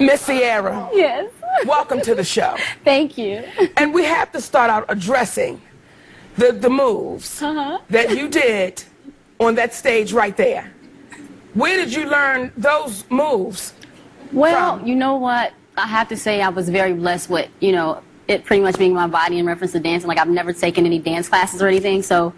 Miss Ciara. Yes. Welcome to the show. Thank you. And we have to start out addressing the moves that you did on that stage right there. Where did you learn those moves? Well, you know what? I have to say I was very blessed with, you know, it pretty much being my body in reference to dancing. Like, I've never taken any dance classes or anything, so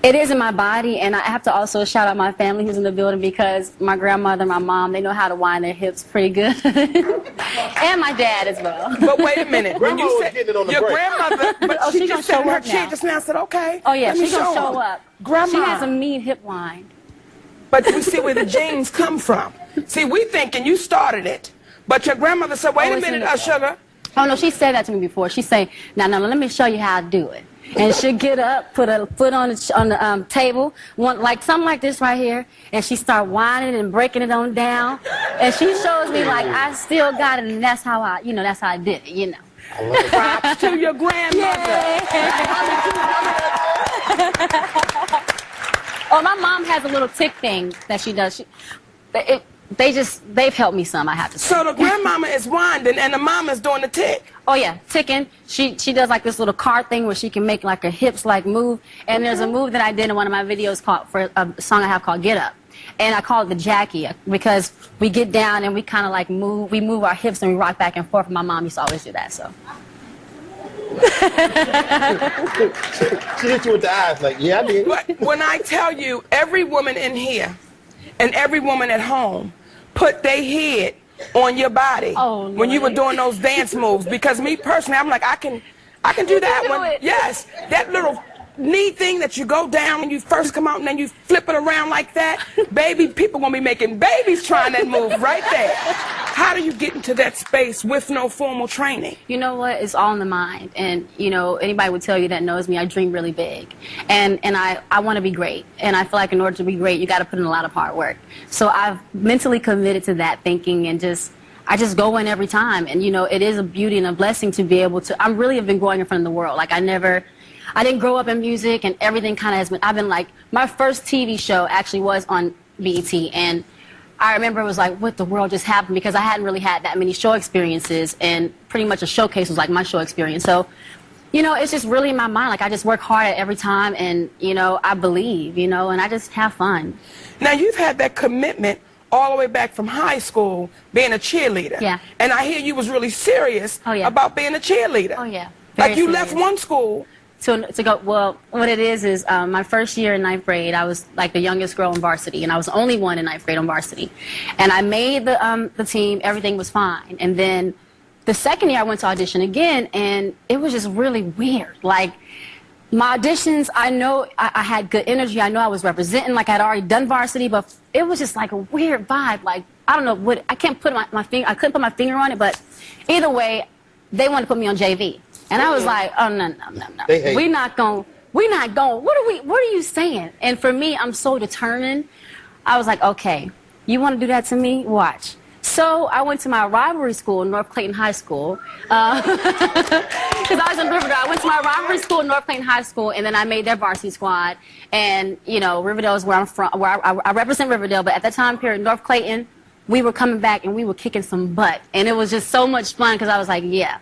it is in my body. And I have to also shout out my family who's in the building, because my grandmother, my mom, they know how to wind their hips pretty good. And my dad as well. But wait a minute. When you said your grandmother, but she just said in her chair just now, said, okay. Oh, yeah, she's going to show up. Grandma. She has a mean hip wind. But we see where the genes come from. See, we thinking you started it. But your grandmother said, wait a minute, sugar. Oh, no, she said that to me before. She say, now, let me show you how to do it. And she'd get up, put her foot on the table, like something like this right here, and she start whining and breaking it on down. And she shows me, like, I still got it, and that's how I, you know, that's how I did it, you know. Props to your grandmother. Oh, my mom has a little tick thing that she does. They've helped me some, I have to say. So the grandmama is winding and the mama's doing the tick. Oh yeah, ticking. She does like this little card thing where she can make like her hips like move. And there's a move that I did in one of my videos called, for a song I have called Get Up. And I call it the Jackie, because we get down and we kind of like move, we move our hips and we rock back and forth. My mom used to always do that, so. She hit you with the eyes like, yeah, I did. But when I tell you, every woman in here and every woman at home put their head on your body when you were doing those dance moves. Because me personally, I'm like, I can do that one. Yes, that little knee thing that you go down when you first come out and then you flip it around like that. Baby, people gonna be making babies trying that move right there. How do you get into that space with no formal training? You know what? It's all in the mind. And, you know, anybody would tell you that knows me, I dream really big. And I want to be great. And I feel like in order to be great, you got to put in a lot of hard work. So I've mentally committed to that thinking, and I just go in every time. And, you know, it is a beauty and a blessing to be able to, I really have been growing in front of the world. Like, I didn't grow up in music, and everything kind of has been, I've been like, my first TV show actually was on BET, and I remember it was like, what the world just happened, because I hadn't really had that many show experiences, and pretty much a showcase was like my show experience. So, you know, it's just really in my mind. Like, I just work hard at every time, and, you know, I believe, you know, and I just have fun. Now, you've had that commitment all the way back from high school, being a cheerleader. Yeah. And I hear you was really serious about being a cheerleader. Oh, yeah. Like, you left one school to go, well, what it is my first year in 9th grade, I was like the youngest girl in varsity, and I was the only one in 9th grade on varsity. And I made the team, everything was fine. And then the second year I went to audition again, and it was just really weird. Like, my auditions, I know I had good energy, I know I was representing, like I'd already done varsity, but it was just like a weird vibe. Like, I don't know what, I can't put my finger, I couldn't put my finger on it, but either way, they wanted to put me on JV. And I was like, oh, no. We're not going, what are you saying? And for me, I'm so determined. I was like, okay, you want to do that to me? Watch. So I went to my rivalry school, North Clayton High School. Because I was in Riverdale. I went to my rivalry school, North Clayton High School, and then I made their varsity squad. And, you know, Riverdale is where I'm from, where I represent Riverdale. But at that time period, North Clayton, we were coming back and we were kicking some butt. And it was just so much fun, because I was like, yeah.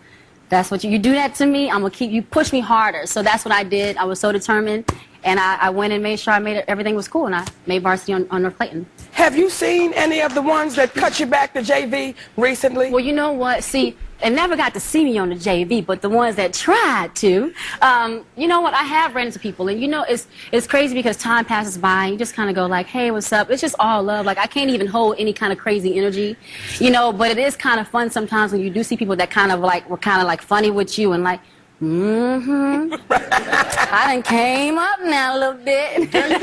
That's what you do that to me, I'm going to keep, you push me harder. So that's what I did. I was so determined, and I went and made sure I made everything was cool, and I made varsity on North Clayton. Have you seen any of the ones that cut you back to JV recently? Well, you know what? See, they never got to see me on the JV, but the ones that tried to, you know what? I have ran into people, and you know, it's crazy because time passes by, and you just kind of go like, hey, what's up? It's just all love. Like, I can't even hold any kind of crazy energy, you know, but it is kind of fun sometimes when you do see people that kind of like, were kind of like funny with you and like, I done came up now a little bit. Can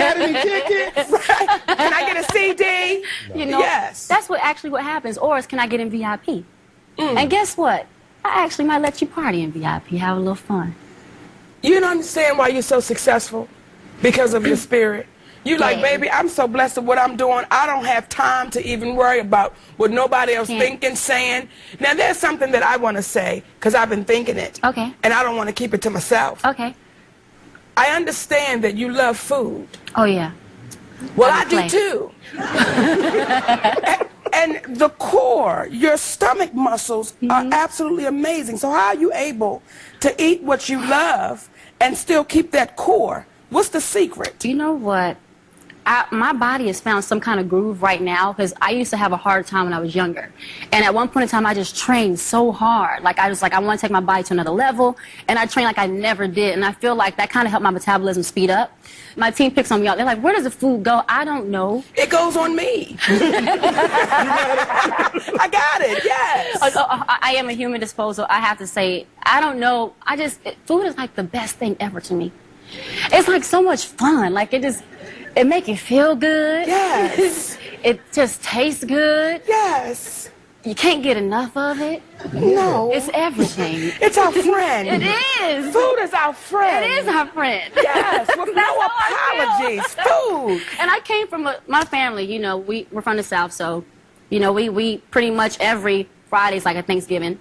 I get a CD? You know, yes. That's what happens. Or is, can I get in VIP? And guess what? I actually might let you party in VIP, have a little fun. You don't understand why you're so successful? Because of your spirit. You like, baby, I'm so blessed with what I'm doing. I don't have time to even worry about what nobody else thinking, saying. Now, there's something that I want to say, because I've been thinking it. Okay. And I don't want to keep it to myself. Okay. I understand that you love food. Oh, yeah. Well, I do too. And the core, your stomach muscles are absolutely amazing. So how are you able to eat what you love and still keep that core? What's the secret? You know what? My body has found some kind of groove right now, because I used to have a hard time when I was younger. And at one point in time, I just trained so hard. Like, I want to take my body to another level. And I trained like I never did. And I feel like that kind of helped my metabolism speed up. My team picks on me out. They're like, where does the food go? I don't know. It goes on me. I got it, yes. I am a human disposal. I have to say, I don't know. Food is like the best thing ever to me. It's like so much fun. Like, it make you feel good. Yes. It just tastes good. Yes. You can't get enough of it. No. It's everything. It's our friend. It is. Food is our friend. It is our friend. Yes, with no apologies. Food. And I came from my family, you know, we're from the South, so, you know, we pretty much every Friday's like a Thanksgiving.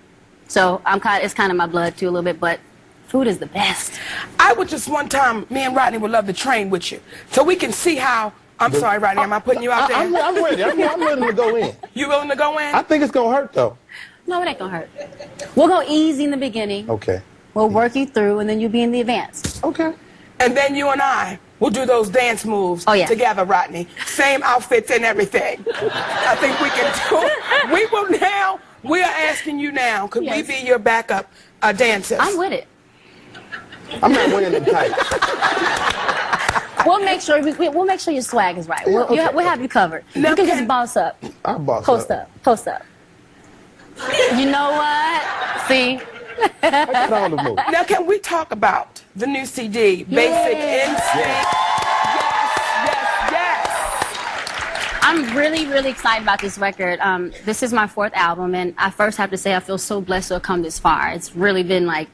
So it's kind of my blood too a little bit, but food is the best. I would just one time, me and Rodney would love to train with you, so we can see how. I'm sorry, Rodney, am I putting you out there? I'm ready. I'm willing to go in. You willing to go in? I think it's going to hurt, though. No, it ain't gonna hurt. We'll go easy in the beginning. Okay. We'll work you through, and then you'll be in the advance. Okay. And then you and I will do those dance moves together, Rodney. Same outfits and everything. I think we can do it. We are asking you now, could we be your backup dancers? I'm with it. I'm not wearing them tights. We'll make sure we'll make sure your swag is right. We'll have you covered. Now, you can just boss up. I'll boss Post up. Post up. You know what? See? Now, can we talk about the new CD, Basic Instinct? Yes. I'm really, really excited about this record. This is my 4th album, and I first have to say I feel so blessed to have come this far. It's really been like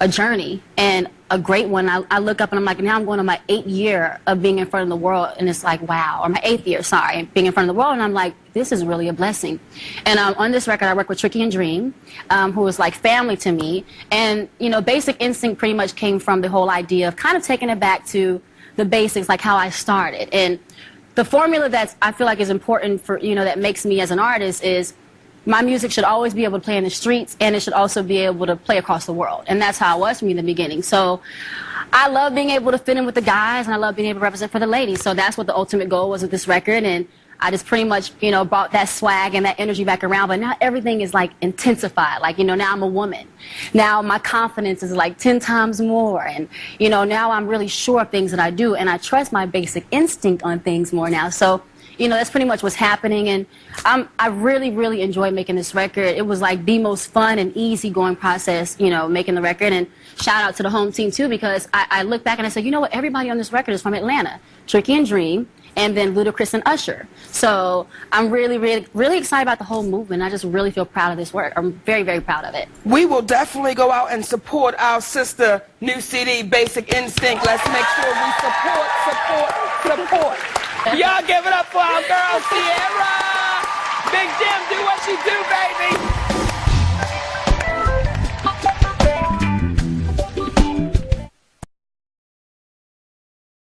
a journey and a great one. I look up and I'm like, now I'm going on my 8th year of being in front of the world, and it's like, wow. Or my 8th year, sorry, being in front of the world, and I'm like, this is really a blessing. And on this record, I work with Tricky and Dream, who is like family to me. And, you know, Basic Instinct pretty much came from the whole idea of kind of taking it back to the basics, like how I started. And the formula that I feel like is important for, you know, that makes me as an artist is my music should always be able to play in the streets, and it should also be able to play across the world. And that's how it was for me in the beginning. So I love being able to fit in with the guys, and I love being able to represent for the ladies. So that's what the ultimate goal was with this record. And I just pretty much, you know, brought that swag and that energy back around. But now everything is like intensified. Like, you know, now I'm a woman. Now my confidence is like 10 times more. And, you know, now I'm really sure of things that I do. And I trust my basic instinct on things more now. So, you know, that's pretty much what's happening. And I really, really enjoyed making this record. It was like the most fun and easy going process, you know, making the record. And shout out to the home team too, because I look back and I said, you know what, everybody on this record is from Atlanta. Tricky and Dream, and then Ludacris and Usher. So I'm really, really, really excited about the whole movement. I just really feel proud of this work. I'm very, very proud of it. We will definitely go out and support our sister new CD, Basic Instinct. Let's make sure we support. Y'all give it up for our girl, Ciara.